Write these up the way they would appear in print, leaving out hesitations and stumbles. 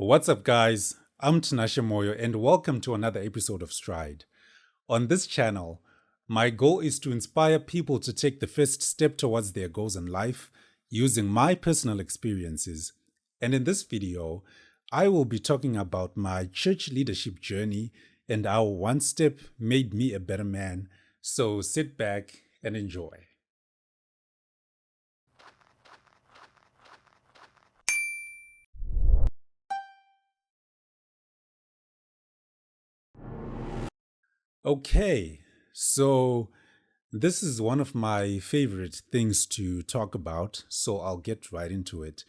What's up, guys? I'm Tinashe Moyo, and welcome to another episode of Stride. On this channel, my goal is to inspire people to take the first step towards their goals in life using my personal experiences. And in this video, I will be talking about my church leadership journey and how one step made me a better man. So sit back and enjoy. Okay, so this is one of my favorite things to talk about, so I'll get right into it.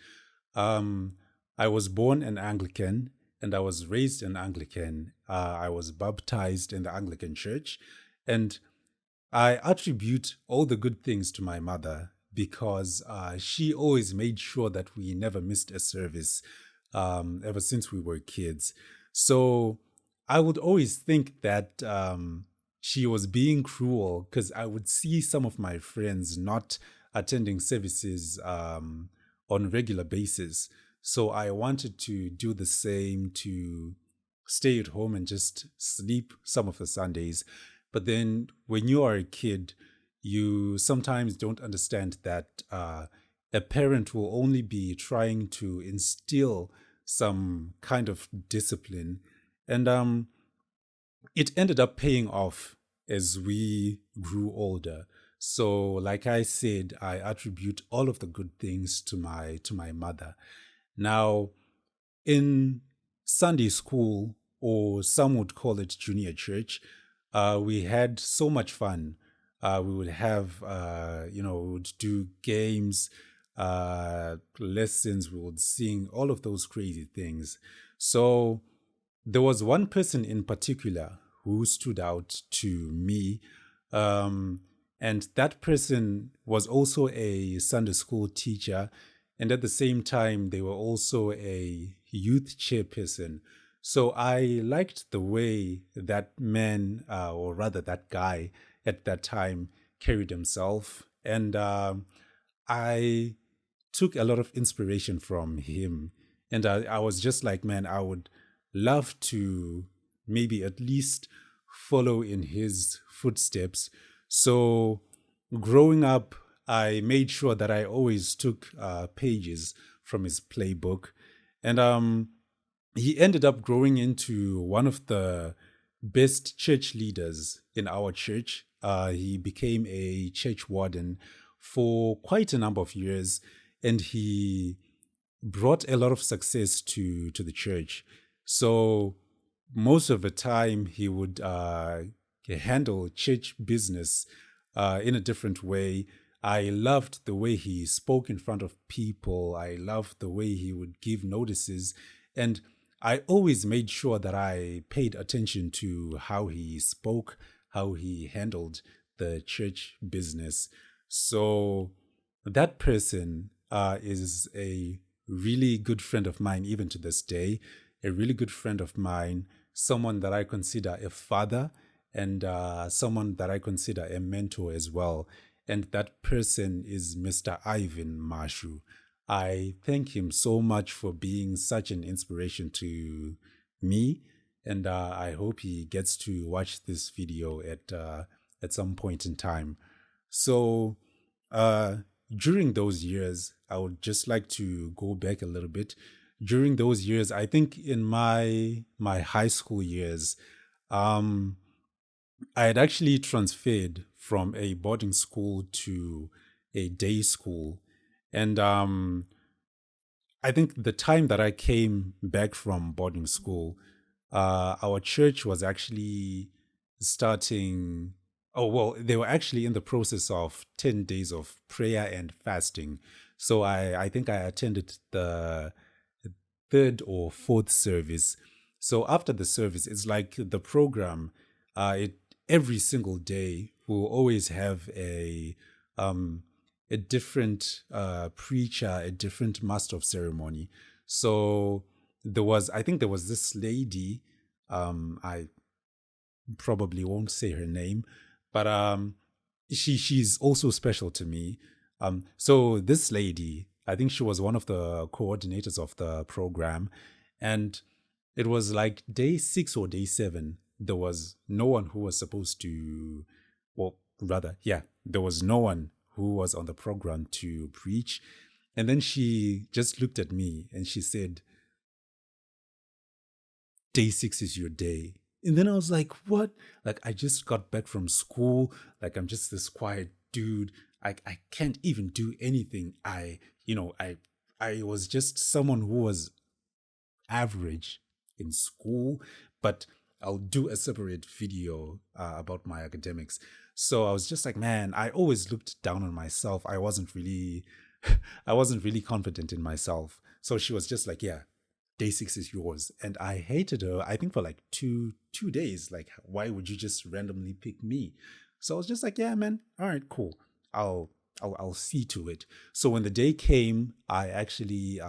Um, I was born an Anglican and I was raised an Anglican. I was baptized in the Anglican Church, and I attribute all the good things to my mother because she always made sure that we never missed a service ever since we were kids. So I would always think that she was being cruel because I would see some of my friends not attending services on a regular basis. So I wanted to do the same, to stay at home and just sleep some of the Sundays. But then when you are a kid, you sometimes don't understand that a parent will only be trying to instill some kind of discipline. And it ended up paying off as we grew older. So, like I said, I attribute all of the good things to my mother. Now, in Sunday school, or some would call it junior church, we had so much fun. We would have, we would do games, lessons, we would sing, all of those crazy things. So there was one person in particular who stood out to me. And that person was also a Sunday school teacher. And at the same time, they were also a youth chairperson. So I liked the way that man, or rather that guy at that time, carried himself. And I took a lot of inspiration from him. And I was just like, man, I would love to maybe at least follow in his footsteps. So growing up, I made sure that I always took pages from his playbook. And he ended up growing into one of the best church leaders in our church. He became a church warden for quite a number of years, and he brought a lot of success to the church. So most of the time, he would handle church business in a different way. I loved the way he spoke in front of people. I loved the way he would give notices. And I always made sure that I paid attention to how he spoke, how he handled the church business. So that person is a really good friend of mine, even to this day, a really good friend of mine, someone that I consider a father, and someone that I consider a mentor as well. And that person is Mr. Ivan Mashu. I thank him so much for being such an inspiration to me. And I hope he gets to watch this video at some point in time. So during those years, I would just like to go back a little bit. During those years, I think in my high school years, I had actually transferred from a boarding school to a day school. And I think the time that I came back from boarding school, our church was actually starting. Oh, well, they were actually in the process of 10 days of prayer and fasting. So I think I attended the third or fourth service. So after the service, it's like the program, every single day will always have a different preacher, a different master of ceremony. So I think there was this lady, I probably won't say her name, but she's also special to me. So this lady, I think she was one of the coordinators of the program, And it was like day 6 or day 7. There was no one who was supposed to, well, rather, yeah, there was no one who was on the program to preach. And then she just looked at me and she said, day 6 is your day. And then I was like, what? Like, I just got back from school. Like, I'm just this quiet dude. I can't even do anything. I was just someone who was average in school, but I'll do a separate video about my academics. So I was just like, man, I always looked down on myself. I wasn't really, I wasn't really confident in myself. So she was just like, yeah, day 6 is yours. And I hated her, I think for like two days. Like, why would you just randomly pick me? So I was just like, yeah, man, all right, cool. I'll see to it. So when the day came, I actually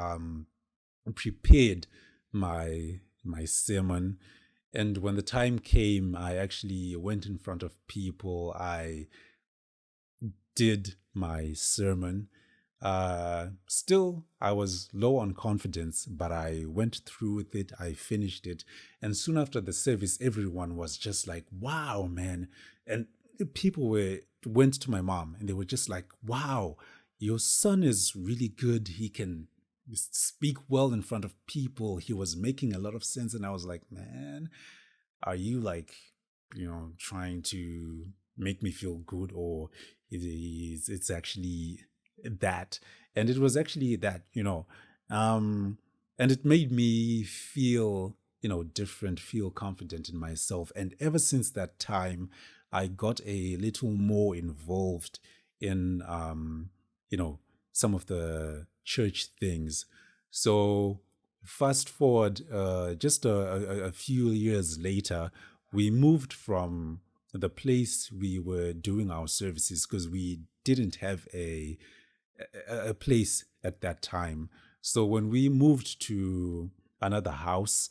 prepared my sermon. And when the time came, I actually went in front of people. I did my sermon. Still, I was low on confidence, but I went through with it. I finished it. And soon after the service, everyone was just like, wow, man. And people went to my mom and they were just like, wow, your son is really good. He can speak well in front of people. He was making a lot of sense. And I was like, man, are you like, trying to make me feel good, or it's actually that? And it was actually that, and it made me feel, different, feel confident in myself. And ever since that time, I got a little more involved in, some of the church things. So fast forward, just a few years later, we moved from the place we were doing our services, because we didn't have a place at that time. So when we moved to another house,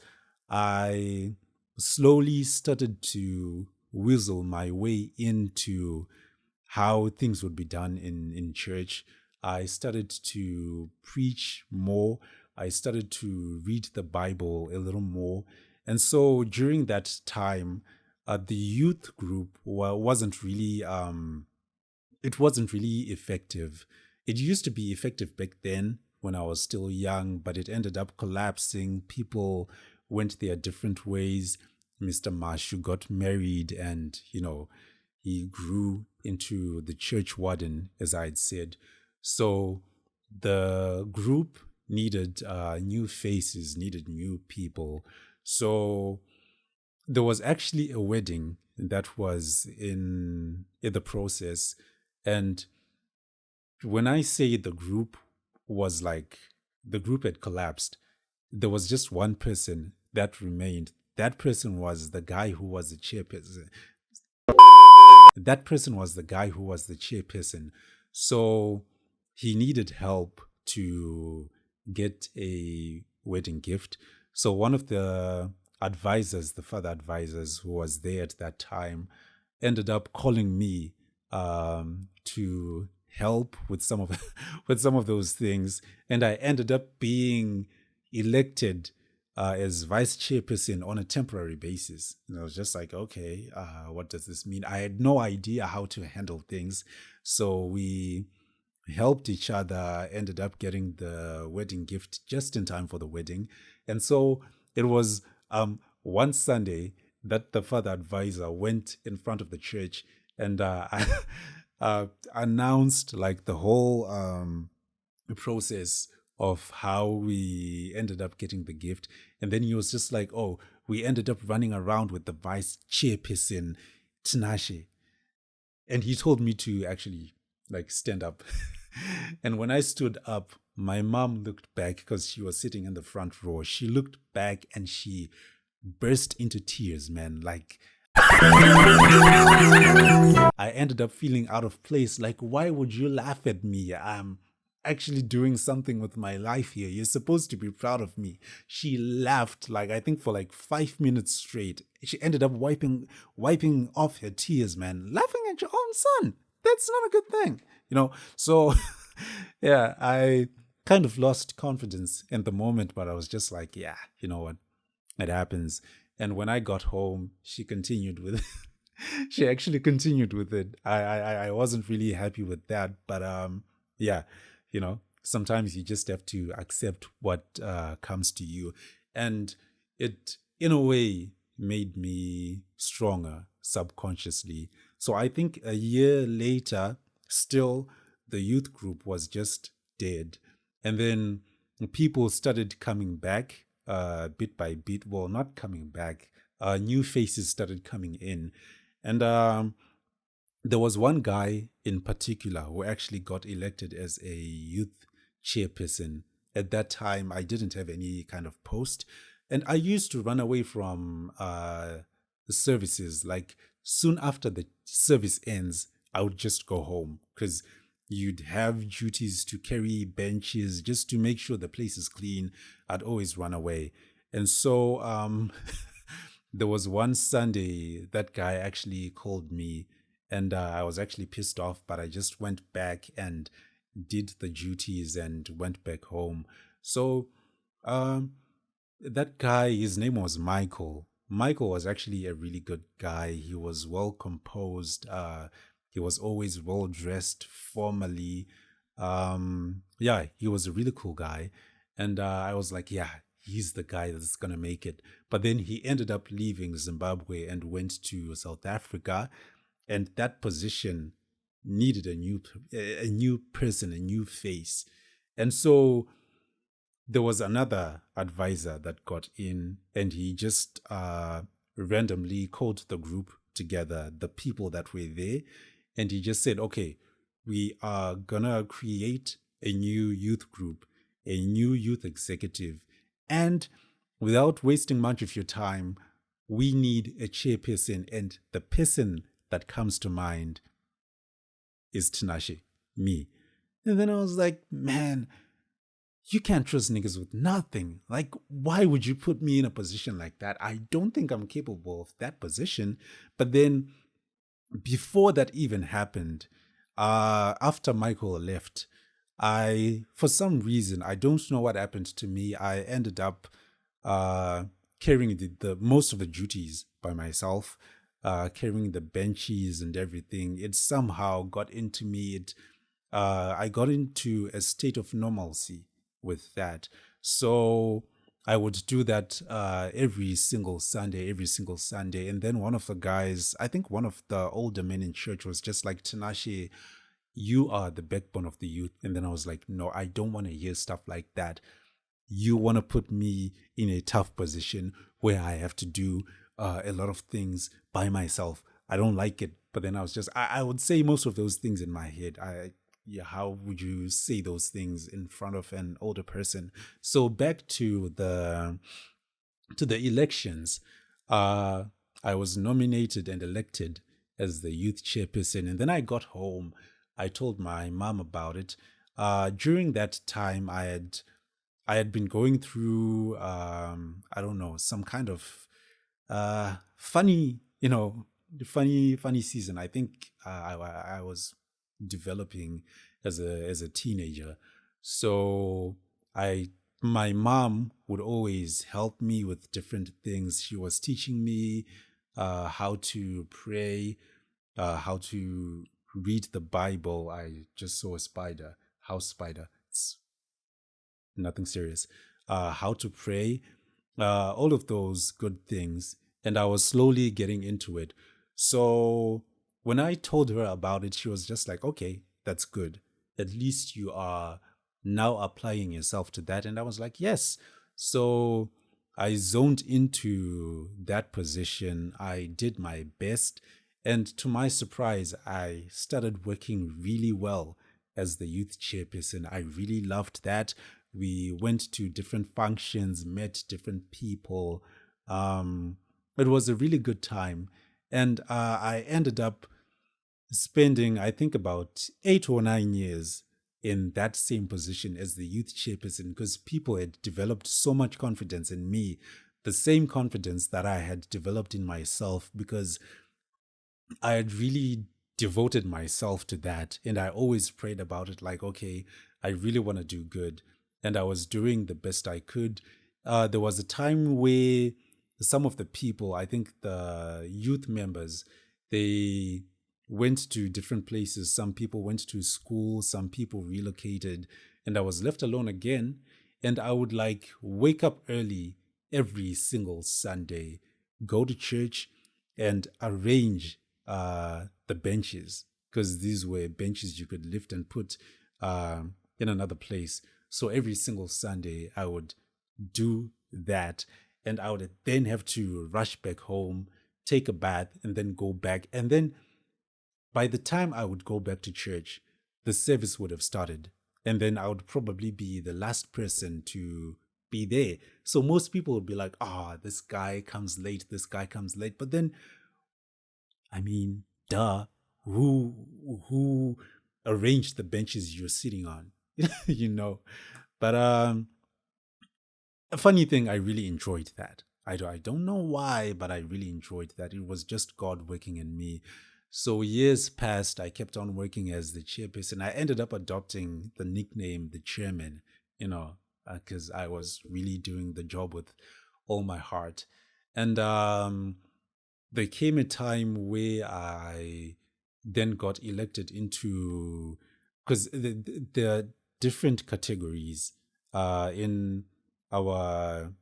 I slowly started to weasel my way into how things would be done in church. I started to preach more. I started to read the Bible a little more. And so during that time, the youth group wasn't really effective. It used to be effective back then when I was still young, but it ended up collapsing. People went their different ways. Mr. Mashu got married and, he grew into the church warden, as I had said. So the group needed new faces, needed new people. So there was actually a wedding that was in the process. And when I say the group had collapsed, there was just one person that remained. That person was the guy who was the chairperson. So he needed help to get a wedding gift. So one of the advisors, the father advisors who was there at that time, ended up calling me to help with some of those things, and I ended up being elected as vice chairperson on a temporary basis. And I was just like, okay, what does this mean? I had no idea how to handle things, so we helped each other, ended up getting the wedding gift just in time for the wedding. And so it was one Sunday that the father advisor went in front of the church and announced like the whole process of how we ended up getting the gift. And then he was just like, oh, we ended up running around with the vice chairperson, Tinashe. And he told me to actually like stand up. And when I stood up, my mom looked back because she was sitting in the front row. She looked back and she burst into tears, man. Like, I ended up feeling out of place. Like, why would you laugh at me? I'm actually doing something with my life here. You're supposed to be proud of me. She laughed, like, I think for like 5 minutes straight. She ended up wiping off her tears, man. Laughing at your own son. That's not a good thing, So, yeah, I kind of lost confidence in the moment, but I was just like, yeah, you know what? It happens. And when I got home, she continued with she actually continued with it. I wasn't really happy with that, but yeah, sometimes you just have to accept what comes to you, and it in a way made me stronger subconsciously. So I think a year later, still the youth group was just dead, and then people started coming back bit by bit. Well, not coming back. New faces started coming in, and there was one guy in particular who actually got elected as a youth chairperson. At that time, I didn't have any kind of post, and I used to run away from the services. Like soon after the service ends, I would just go home because you'd have duties to carry benches just to make sure the place is clean. I'd always run away. And so there was one Sunday that guy actually called me, and I was actually pissed off, but I just went back and did the duties and went back home. So um, that guy, his name was Michael. Michael was actually a really good guy. He was well composed. He was always well dressed formally. Yeah, he was a really cool guy. And I was like, yeah, he's the guy that's going to make it. But then he ended up leaving Zimbabwe and went to South Africa. And that position needed a new person, a new face. And so there was another advisor that got in, and he just randomly called the group together, the people that were there, and he just said, okay, we are gonna create a new youth group, a new youth executive, and without wasting much of your time, we need a chairperson, and the person that comes to mind is Tinashe, me. And then I was like, man, you can't trust niggas with nothing. Like, why would you put me in a position like that? I don't think I'm capable of that position. But then, before that even happened, after Michael left, for some reason, I don't know what happened to me. I ended up carrying the most of the duties by myself, carrying the benches and everything. It somehow got into me. I got into a state of normalcy with that. So I would do that every single Sunday. And then one of the guys, I think one of the older men in church, was just like, Tinashe, you are the backbone of the youth. And then I was like, no, I don't want to hear stuff like that. You want to put me in a tough position where I have to do a lot of things by myself. I don't like it. But then I would say most of those things in my head. Yeah, how would you say those things in front of an older person? So back to the elections, I was nominated and elected as the youth chairperson, and then I got home. I told my mom about it. During that time, I had been going through I don't know, some kind of funny, funny season. I think I was developing as a teenager. So my mom would always help me with different things. She was teaching me how to pray, how to read the Bible. I just saw a spider, house spider. It's nothing serious. How to pray, all of those good things. And I was slowly getting into it. So when I told her about it, she was just like, okay, that's good. At least you are now applying yourself to that. And I was like, yes. So I zoned into that position. I did my best. And to my surprise, I started working really well as the youth chairperson. I really loved that. We went to different functions, met different people. It was a really good time. And I ended up spending, I think, about 8 or 9 years in that same position as the youth chairperson, because people had developed so much confidence in me, the same confidence that I had developed in myself, because I had really devoted myself to that. And I always prayed about it like, okay, I really want to do good. and I was doing the best I could. There was a time where some of the people, I think the youth members, they went to different places. Some people went to school, some people relocated, and I was left alone again. And I would like wake up early every single Sunday, go to church, and arrange the benches, because these were benches you could lift and put in another place. So every single Sunday, I would do that, and I would then have to rush back home, take a bath, and then go back. And then by the time I would go back to church, the service would have started. And then I would probably be the last person to be there. So most people would be like, this guy comes late, this guy comes late. But then, I mean, duh, who arranged the benches you're sitting on? you know? But a funny thing, I really enjoyed that. I don't know why, but I really enjoyed that. It was just God working in me. So years passed, I kept on working as the chairperson. I ended up adopting the nickname, the chairman, because I was really doing the job with all my heart. And there came a time where I then got elected into, because there are different categories in our,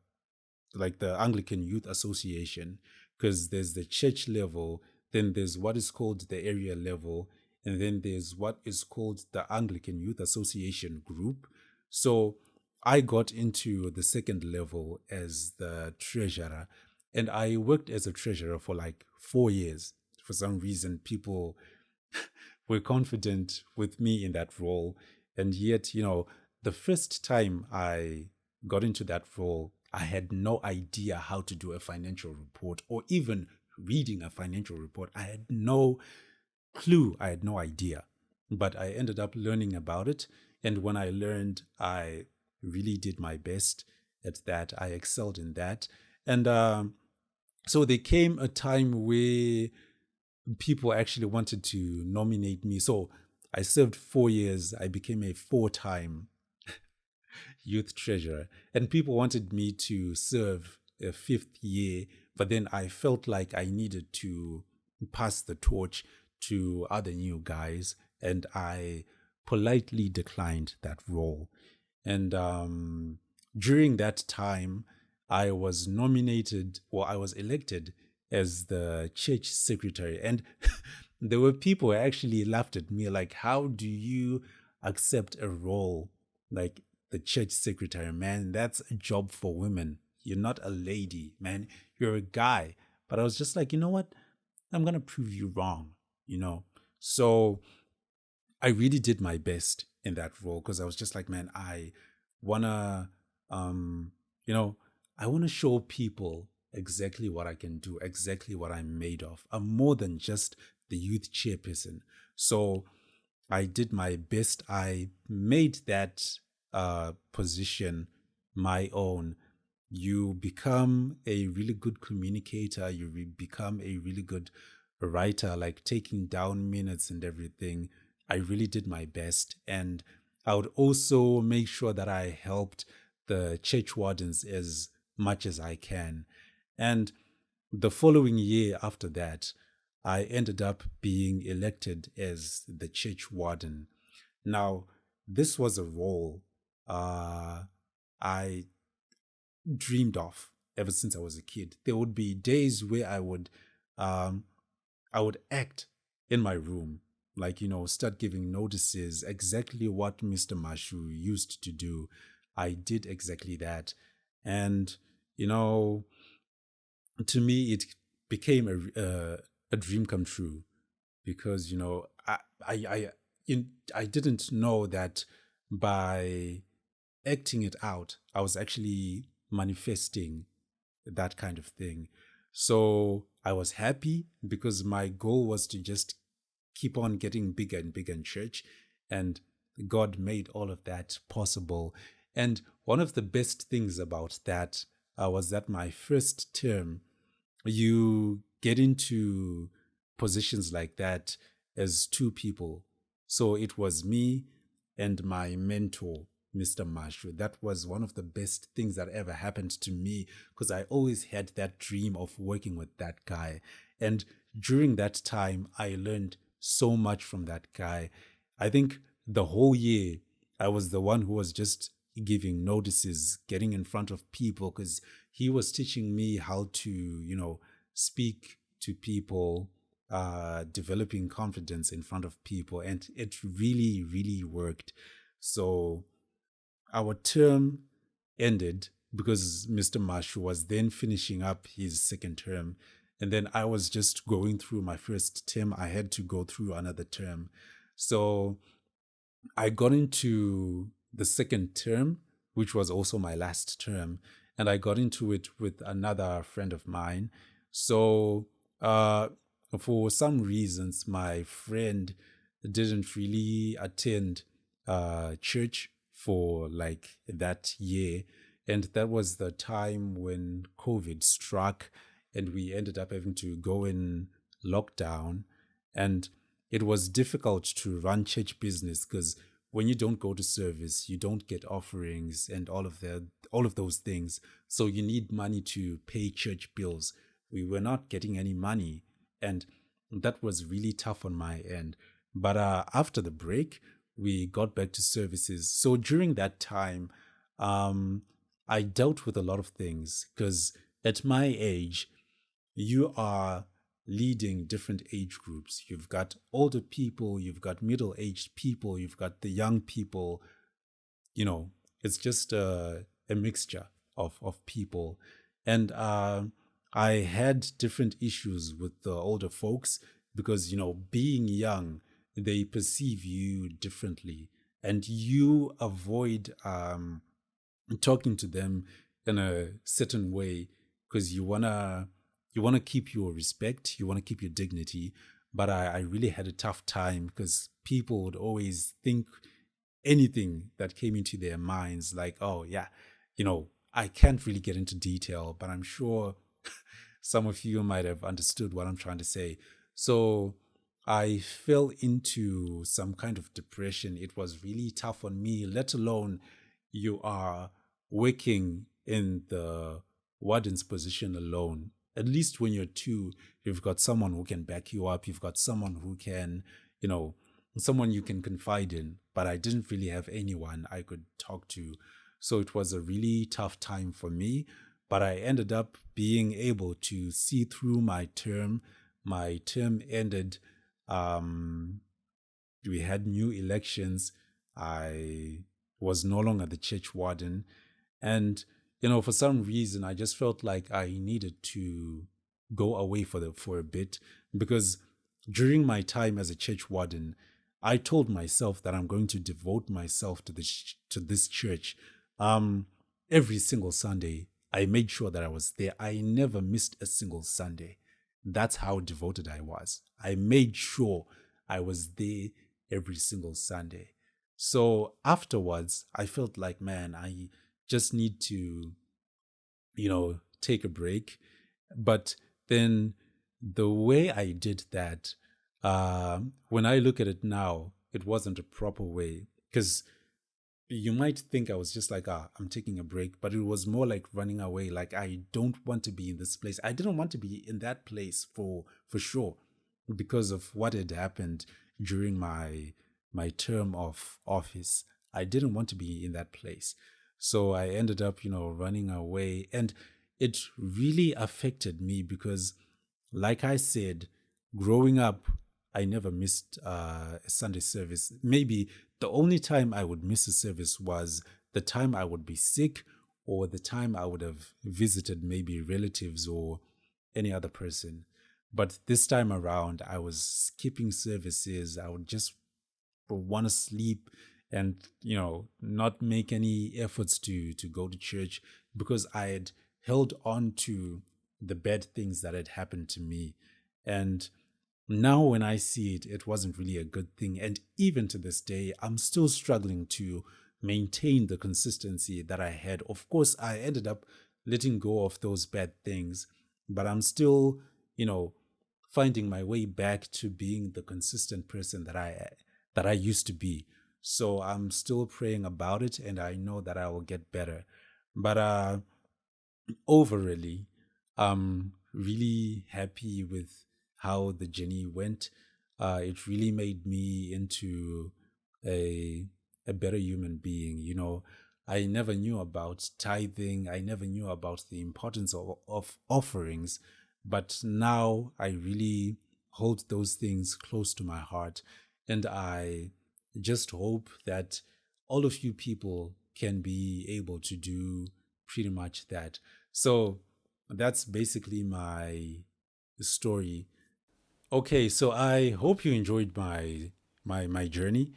like the Anglican Youth Association, because there's the church level, then there's what is called the area level, and then there's what is called the Anglican Youth Association group. So I got into the second level as the treasurer, and I worked as a treasurer for like 4 years. For some reason, people were confident with me in that role. And yet, the first time I got into that role, I had no idea how to do a financial report or even reading a financial report. I had no clue. I had no idea. But I ended up learning about it. And when I learned, I really did my best at that. I excelled in that. And so there came a time where people actually wanted to nominate me. So I served 4 years. I became a 4-time youth treasurer, and people wanted me to serve a 5th year, but then I felt like I needed to pass the torch to other new guys, and I politely declined that role. And during that time, I was nominated, or I was elected as the church secretary. And there were people who actually laughed at me, like, how do you accept a role like the church secretary? Man, that's a job for women. You're not a lady, man. You're a guy. But I was just like, you know what? I'm going to prove you wrong, So I really did my best in that role, because I was just like, man, I want to, I want to show people exactly what I can do, exactly what I'm made of. I'm more than just the youth chairperson. So I did my best. I made that position my own. You become a really good communicator. You become a really good writer, like taking down minutes and everything. I really did my best. And I would also make sure that I helped the church wardens as much as I can. And the following year after that, I ended up being elected as the church warden. Now, this was a role I dreamed of ever since I was a kid. There would be days where I would act in my room, like, start giving notices, exactly what Mr. Mashu used to do. I did exactly that. And, to me, it became a dream come true, because, I didn't know that by acting it out, I was actually manifesting that kind of thing. So I was happy, because my goal was to just keep on getting bigger and bigger in church, and God made all of that possible. And one of the best things about that was that my first term, you get into positions like that as 2 people. So it was me and my mentor. Mr. Mashu. That was one of the best things that ever happened to me because I always had that dream of working with that guy. And during that time, I learned so much from that guy. I think the whole year, I was the one who was just giving notices, getting in front of people because he was teaching me how to, speak to people, developing confidence in front of people. And it really, really worked. So our term ended because Mr. Marsh was then finishing up his second term. And then I was just going through my first term. I had to go through another term. So I got into the second term, which was also my last term, and I got into it with another friend of mine. So, for some reasons, my friend didn't really attend church for like that year. And that was the time when COVID struck and we ended up having to go in lockdown. And it was difficult to run church business because when you don't go to service, you don't get offerings and all of those things. So you need money to pay church bills. We were not getting any money, and that was really tough on my end. But after the break, we got back to services. So during that time, I dealt with a lot of things because at my age, you are leading different age groups. You've got older people, you've got middle-aged people, you've got the young people. It's just a mixture of people. And I had different issues with the older folks because, being young, they perceive you differently and you avoid talking to them in a certain way because you wanna keep your respect, you wanna keep your dignity. But I really had a tough time because people would always think anything that came into their minds, like, oh yeah, I can't really get into detail, but I'm sure some of you might have understood what I'm trying to say. So I fell into some kind of depression. It was really tough on me, let alone you are working in the warden's position alone. At least when you're two, you've got someone who can back you up. You've got someone who can, someone you can confide in. But I didn't really have anyone I could talk to. So it was a really tough time for me. But I ended up being able to see through my term. My term ended. We had new elections. I was no longer the church warden. And, for some reason, I just felt like I needed to go away for a bit because during my time as a church warden, I told myself that I'm going to devote myself to this church. Every single Sunday, I made sure that I was there. I never missed a single Sunday. That's how devoted I was. I made sure I was there every single Sunday. So afterwards, I felt like, man, I just need to, take a break. But then the way I did that, when I look at it now, it wasn't a proper way because you might think I was just like, I'm taking a break, but it was more like running away. Like, I don't want to be in this place. I didn't want to be in that place for sure because of what had happened during my term of office. I didn't want to be in that place. So I ended up, running away. And it really affected me because, like I said, growing up, I never missed a Sunday service. Maybe the only time I would miss a service was the time I would be sick or the time I would have visited maybe relatives or any other person. But this time around, I was skipping services. I would just want to sleep and, not make any efforts to go to church because I had held on to the bad things that had happened to me. And now when I see it, it wasn't really a good thing. And even to this day, I'm still struggling to maintain the consistency that I had. Of course, I ended up letting go of those bad things, but I'm still, finding my way back to being the consistent person that I used to be. So I'm still praying about it, and I know that I will get better. But overally, I'm really happy with how the journey went. It really made me into a a better human being. I never knew about tithing. I never knew about the importance of offerings, but now I really hold those things close to my heart, and I just hope that all of you people can be able to do pretty much that. So that's basically my story. Okay, so I hope you enjoyed my journey.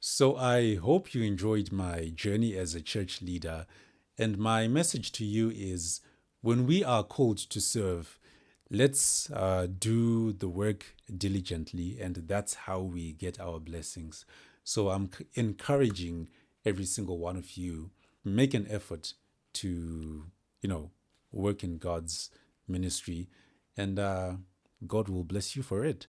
So I hope you enjoyed my journey as a church leader. And my message to you is, when we are called to serve, let's do the work diligently, and that's how we get our blessings. So I'm encouraging every single one of you, make an effort to, work in God's ministry, and God will bless you for it.